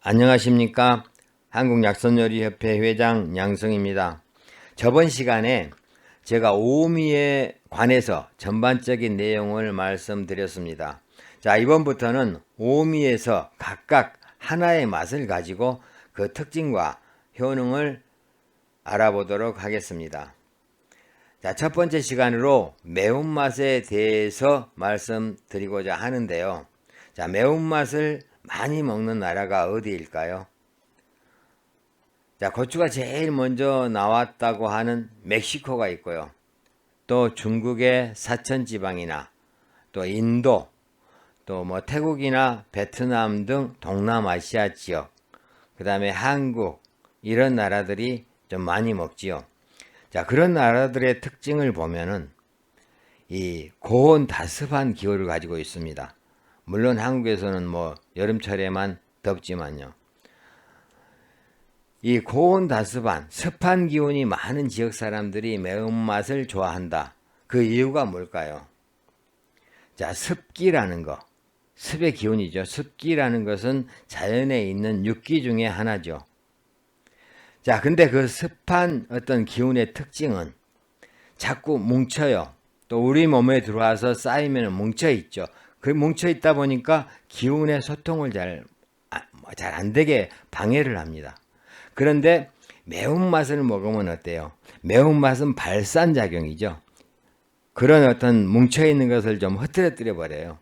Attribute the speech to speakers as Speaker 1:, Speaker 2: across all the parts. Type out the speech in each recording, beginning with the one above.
Speaker 1: 안녕하십니까. 한국약선요리협회 회장 양성입니다. 저번 시간에 제가 오미에 관해서 전반적인 내용을 말씀드렸습니다. 자, 이번부터는 오미에서 각각 하나의 맛을 가지고 그 특징과 효능을 알아보도록 하겠습니다. 자, 첫 번째 시간으로 매운맛에 대해서 말씀드리고자 하는데요. 자, 매운맛을 많이 먹는 나라가 어디일까요? 자, 고추가 제일 먼저 나왔다고 하는 멕시코가 있고요. 또 중국의 사천지방이나 또 인도, 또 뭐 태국이나 베트남 등 동남아시아 지역, 그 다음에 한국, 이런 나라들이 좀 많이 먹지요. 자, 그런 나라들의 특징을 보면은 이 고온 다습한 기후를 가지고 있습니다. 물론 한국에서는 뭐 여름철에만 덥지만요. 이 고온 다습한 습한 기온이 많은 지역 사람들이 매운맛을 좋아한다. 그 이유가 뭘까요? 자, 습기라는 거. 습의 기온이죠. 습기라는 것은 자연에 있는 육기 중에 하나죠. 자, 근데 그 습한 어떤 기온의 특징은 자꾸 뭉쳐요. 또 우리 몸에 들어와서 쌓이면 뭉쳐있죠. 그 뭉쳐있다 보니까 기운의 소통을 잘 안 되게 방해를 합니다. 그런데 매운맛을 먹으면 어때요? 매운맛은 발산작용이죠. 그런 어떤 뭉쳐있는 것을 좀 흐트러뜨려 버려요.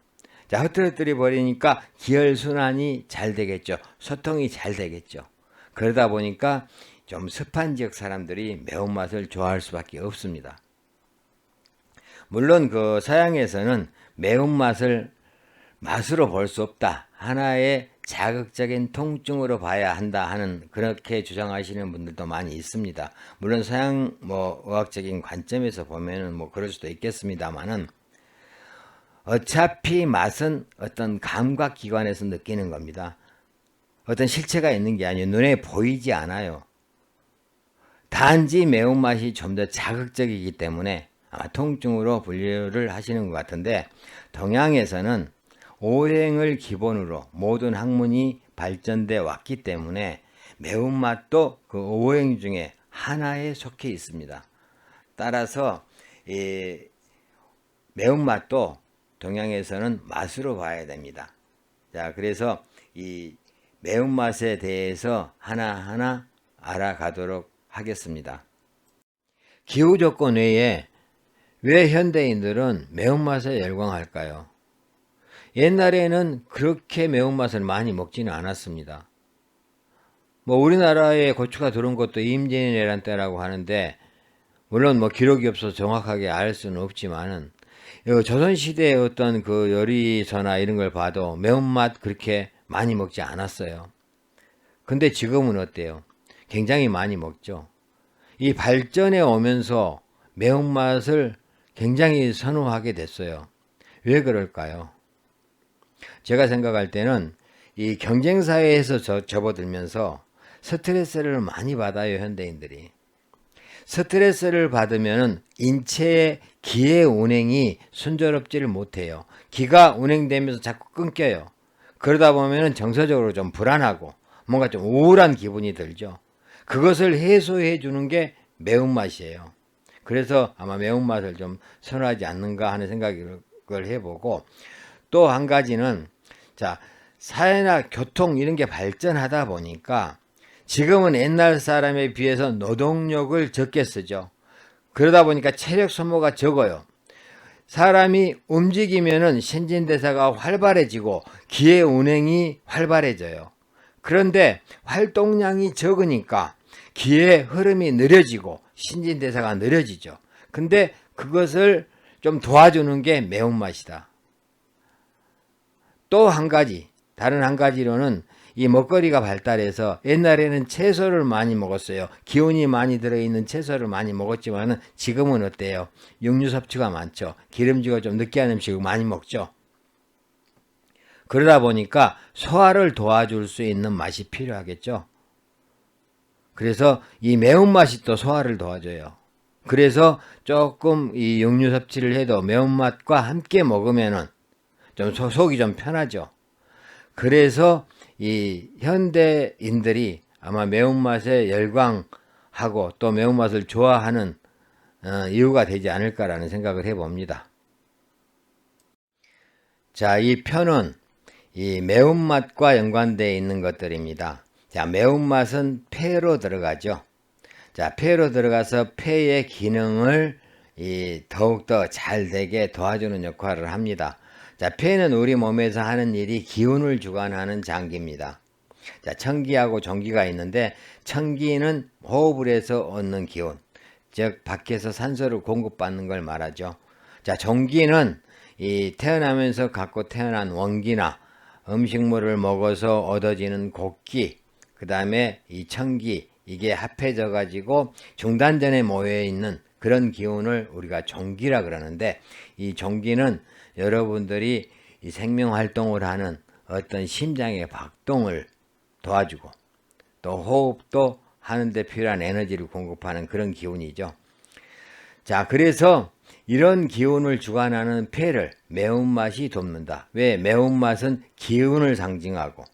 Speaker 1: 자, 흐트러뜨려 버리니까 기혈순환이 잘 되겠죠. 소통이 잘 되겠죠. 그러다 보니까 좀 습한 지역 사람들이 매운맛을 좋아할 수밖에 없습니다. 물론 그 서양에서는 매운맛을 맛으로 볼 수 없다. 하나의 자극적인 통증으로 봐야 한다 하는 그렇게 주장하시는 분들도 많이 있습니다. 물론 서양 의학적인 관점에서 보면은 그럴 수도 있겠습니다만은 어차피 맛은 어떤 감각 기관에서 느끼는 겁니다. 어떤 실체가 있는 게 아니에요. 눈에 보이지 않아요. 단지 매운맛이 좀 더 자극적이기 때문에 아마 통증으로 분류를 하시는 것 같은데, 동양에서는 오행을 기본으로 모든 학문이 발전돼 왔기 때문에 매운맛도 그 오행 중에 하나에 속해 있습니다. 따라서 이 매운맛도 동양에서는 맛으로 봐야 됩니다. 자, 그래서 이 매운맛에 대해서 하나하나 알아가도록 하겠습니다. 기후 조건 외에 왜 현대인들은 매운맛에 열광할까요? 옛날에는 그렇게 매운맛을 많이 먹지는 않았습니다. 우리나라에 고추가 들어온 것도 임진왜란 때라고 하는데, 물론 기록이 없어서 정확하게 알 수는 없지만은, 조선시대의 어떤 그 요리서나 이런 걸 봐도 매운맛 그렇게 많이 먹지 않았어요. 근데 지금은 어때요? 굉장히 많이 먹죠. 이 발전해 오면서 매운맛을 굉장히 선호하게 됐어요. 왜 그럴까요? 제가 생각할 때는 이 경쟁사회에서 접어들면서 스트레스를 많이 받아요, 현대인들이. 스트레스를 받으면 인체의 기의 운행이 순조롭지를 못해요. 기가 운행되면서 자꾸 끊겨요. 그러다 보면 정서적으로 좀 불안하고 뭔가 좀 우울한 기분이 들죠. 그것을 해소해 주는 게 매운맛이에요. 그래서 아마 매운맛을 좀 선호하지 않는가 하는 생각을 해보고, 또 한 가지는, 자, 사회나 교통 이런 게 발전하다 보니까 지금은 옛날 사람에 비해서 노동력을 적게 쓰죠. 그러다 보니까 체력 소모가 적어요. 사람이 움직이면은 신진대사가 활발해지고 기의 운행이 활발해져요. 그런데 활동량이 적으니까 기의 흐름이 느려지고 신진대사가 느려지죠. 근데 그것을 좀 도와주는 게 매운맛이다. 또 한 가지, 다른 한 가지로는 이 먹거리가 발달해서 옛날에는 채소를 많이 먹었어요. 기운이 많이 들어있는 채소를 많이 먹었지만은 지금은 어때요? 육류 섭취가 많죠. 기름지고 좀 느끼한 음식을 많이 먹죠. 그러다 보니까 소화를 도와줄 수 있는 맛이 필요하겠죠. 그래서 이 매운맛이 또 소화를 도와줘요. 그래서 조금 이 육류 섭취를 해도 매운맛과 함께 먹으면은 좀 속이 좀 편하죠. 그래서 이 현대인들이 아마 매운맛에 열광하고 또 매운맛을 좋아하는 이유가 되지 않을까라는 생각을 해봅니다. 자, 이 편은 이 매운맛과 연관되어 있는 것들입니다. 자, 매운맛은 폐로 들어가죠. 자, 폐로 들어가서 폐의 기능을 더욱더 잘 되게 도와주는 역할을 합니다. 자, 폐는 우리 몸에서 하는 일이 기운을 주관하는 장기입니다. 자, 청기하고 종기가 있는데 청기는 호흡을 해서 얻는 기운, 즉 밖에서 산소를 공급받는 걸 말하죠. 자, 종기는 이 태어나면서 갖고 태어난 원기나 음식물을 먹어서 얻어지는 곡기, 그 다음에 이 청기, 이게 합해져 가지고 중단전에 모여 있는 그런 기운을 우리가 종기라 그러는데, 이 종기는 여러분들이 이 생명 활동을 하는 어떤 심장의 박동을 도와주고 또 호흡도 하는데 필요한 에너지를 공급하는 그런 기운이죠. 자, 그래서 이런 기운을 주관하는 폐를 매운맛이 돕는다. 왜? 매운맛은 기운을 상징하고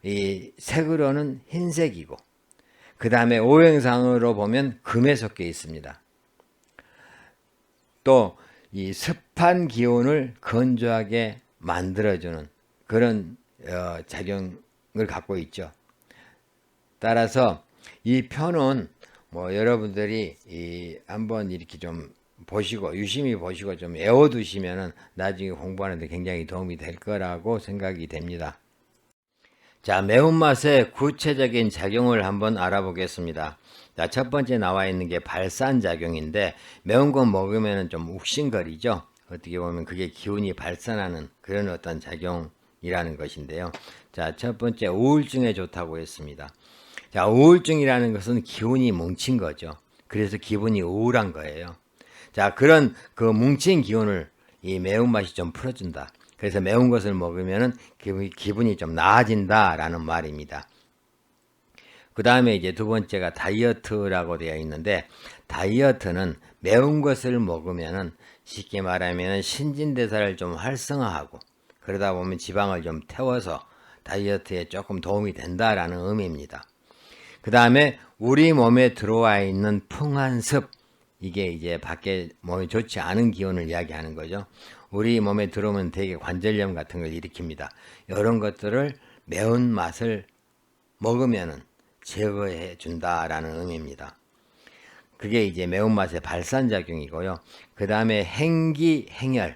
Speaker 1: 이 색으로는 흰색이고 그 다음에 오행상으로 보면 금에 섞여 있습니다. 또 이 습한 기운을 건조하게 만들어주는 그런 작용을 갖고 있죠. 따라서 이 편은 뭐 여러분들이 한번 이렇게 좀 보시고 유심히 보시고 좀 외워두시면은 나중에 공부하는데 굉장히 도움이 될 거라고 생각이 됩니다. 자, 매운맛의 구체적인 작용을 한번 알아보겠습니다. 자, 첫 번째 나와 있는 게 발산작용인데, 매운 거 먹으면 좀 욱신거리죠. 어떻게 보면 그게 기운이 발산하는 그런 어떤 작용이라는 것인데요. 자, 첫 번째 우울증에 좋다고 했습니다. 자, 우울증이라는 것은 기운이 뭉친 거죠. 그래서 기분이 우울한 거예요. 자, 그런 그 뭉친 기운을 이 매운맛이 좀 풀어준다. 그래서 매운 것을 먹으면 기분이 좀 나아진다라는 말입니다. 그 다음에 이제 두 번째가 다이어트라고 되어 있는데, 다이어트는 매운 것을 먹으면 쉽게 말하면 신진대사를 좀 활성화하고 그러다 보면 지방을 좀 태워서 다이어트에 조금 도움이 된다라는 의미입니다. 그 다음에 우리 몸에 들어와 있는 풍한습, 이게 이제 밖에 몸에 좋지 않은 기운을 이야기하는 거죠. 우리 몸에 들어오면 되게 관절염 같은 걸 일으킵니다. 이런 것들을 매운맛을 먹으면은 제거해 준다라는 의미입니다. 그게 이제 매운맛의 발산작용이고요. 그 다음에 행기, 행혈.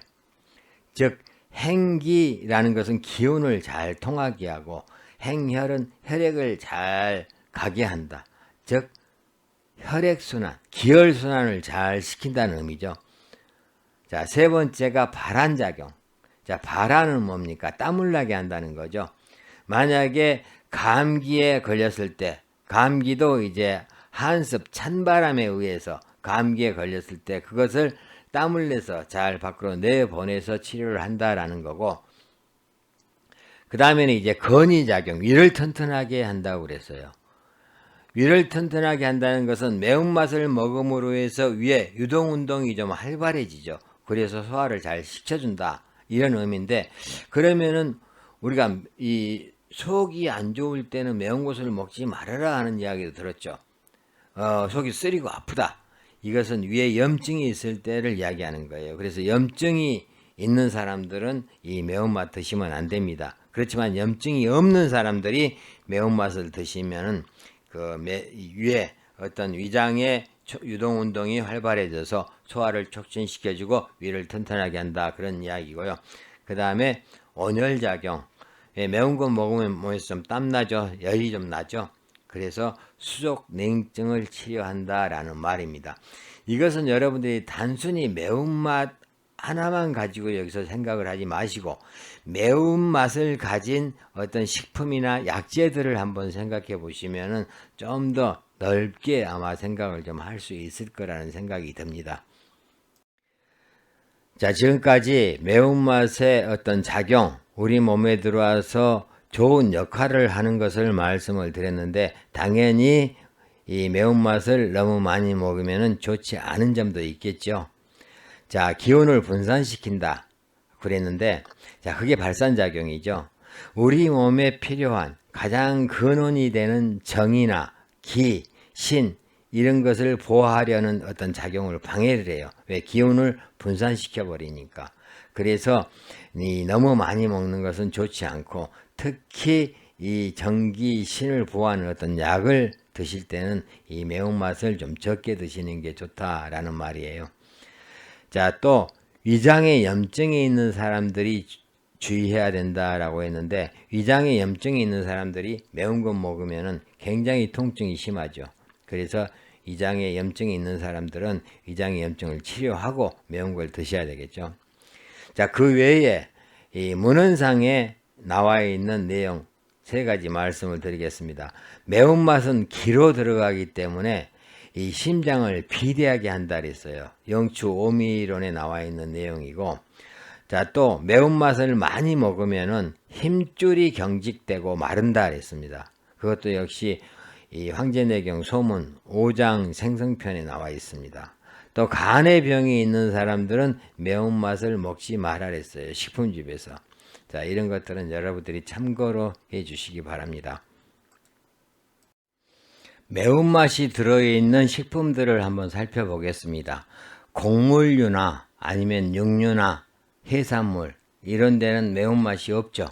Speaker 1: 즉 행기라는 것은 기운을 잘 통하게 하고, 행혈은 혈액을 잘 가게 한다. 즉 혈액순환, 기혈순환을 잘 시킨다는 의미죠. 자, 세 번째가 발한작용. 자, 발한은 뭡니까? 땀을 나게 한다는 거죠. 만약에 감기에 걸렸을 때, 감기도 이제 한습, 찬바람에 의해서 감기에 걸렸을 때 그것을 땀을 내서 잘 밖으로 내보내서 치료를 한다라는 거고, 그 다음에는 이제 건의작용, 위를 튼튼하게 한다고 그랬어요. 위를 튼튼하게 한다는 것은 매운맛을 먹음으로 해서 위에 유동운동이 좀 활발해지죠. 그래서 소화를 잘 시켜준다, 이런 의미인데, 그러면은 우리가 이 속이 안 좋을 때는 매운 것을 먹지 말아라 하는 이야기도 들었죠. 속이 쓰리고 아프다. 이것은 위에 염증이 있을 때를 이야기하는 거예요. 그래서 염증이 있는 사람들은 이 매운맛 드시면 안 됩니다. 그렇지만 염증이 없는 사람들이 매운맛을 드시면은 위에 어떤 위장의 유동운동이 활발해져서 소화를 촉진시켜주고 위를 튼튼하게 한다, 그런 이야기고요. 그 다음에 온열작용. 매운 거 먹으면 몸에서 좀 땀나죠. 열이 좀 나죠. 그래서 수족냉증을 치료한다라는 말입니다. 이것은 여러분들이 단순히 매운맛 하나만 가지고 여기서 생각을 하지 마시고, 매운맛을 가진 어떤 식품이나 약재들을 한번 생각해 보시면은 좀 더 넓게 아마 생각을 좀 할 수 있을 거라는 생각이 듭니다. 자, 지금까지 매운맛의 어떤 작용, 우리 몸에 들어와서 좋은 역할을 하는 것을 말씀을 드렸는데, 당연히 이 매운맛을 너무 많이 먹으면 좋지 않은 점도 있겠죠. 자, 기운을 분산시킨다 그랬는데, 자, 그게 발산작용이죠. 우리 몸에 필요한 가장 근원이 되는 정이나 기, 신 이런 것을 보호하려는 어떤 작용을 방해를 해요. 왜? 기운을 분산시켜 버리니까. 그래서 너무 많이 먹는 것은 좋지 않고, 특히 이 정기, 신을 보호하는 어떤 약을 드실 때는 이 매운맛을 좀 적게 드시는 게 좋다라는 말이에요. 자, 또 위장에 염증이 있는 사람들이 주의해야 된다라고 했는데, 위장에 염증이 있는 사람들이 매운 거 먹으면은 굉장히 통증이 심하죠. 그래서 위장에 염증이 있는 사람들은 위장의 염증을 치료하고 매운 걸 드셔야 되겠죠. 자, 그 외에 이 문헌상에 나와 있는 내용 3가지 말씀을 드리겠습니다. 매운맛은 기로 들어가기 때문에 이 심장을 비대하게 한다 그랬어요. 영추 오미론에 나와 있는 내용이고, 자, 또 매운맛을 많이 먹으면은 힘줄이 경직되고 마른다 그랬습니다. 그것도 역시 이 황제내경 소문 5장 생성편에 나와 있습니다. 또 간의 병이 있는 사람들은 매운맛을 먹지 말아 그랬어요. 식품집에서. 자, 이런 것들은 여러분들이 참고로 해 주시기 바랍니다. 매운맛이 들어있는 식품들을 한번 살펴보겠습니다. 곡물류나 아니면 육류나 해산물 이런 데는 매운맛이 없죠.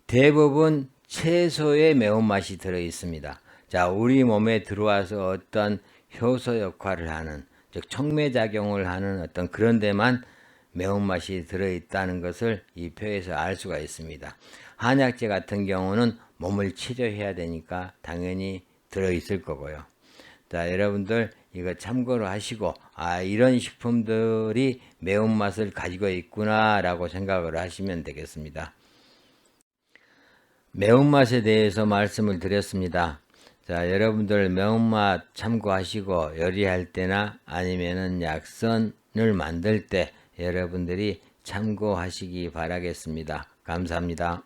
Speaker 1: 대부분 채소에 매운맛이 들어있습니다. 자, 우리 몸에 들어와서 어떤 효소 역할을 하는, 즉 촉매작용을 하는 어떤 그런 데만 매운맛이 들어있다는 것을 이 표에서 알 수가 있습니다. 한약재 같은 경우는 몸을 치료해야 되니까 당연히 들어있을 거고요. 자, 여러분들 이거 참고로 하시고, 이런 식품들이 매운맛을 가지고 있구나 라고 생각을 하시면 되겠습니다. 매운맛에 대해서 말씀을 드렸습니다. 자, 여러분들 매운맛 참고하시고 요리할 때나 아니면은 약선을 만들 때 여러분들이 참고하시기 바라겠습니다. 감사합니다.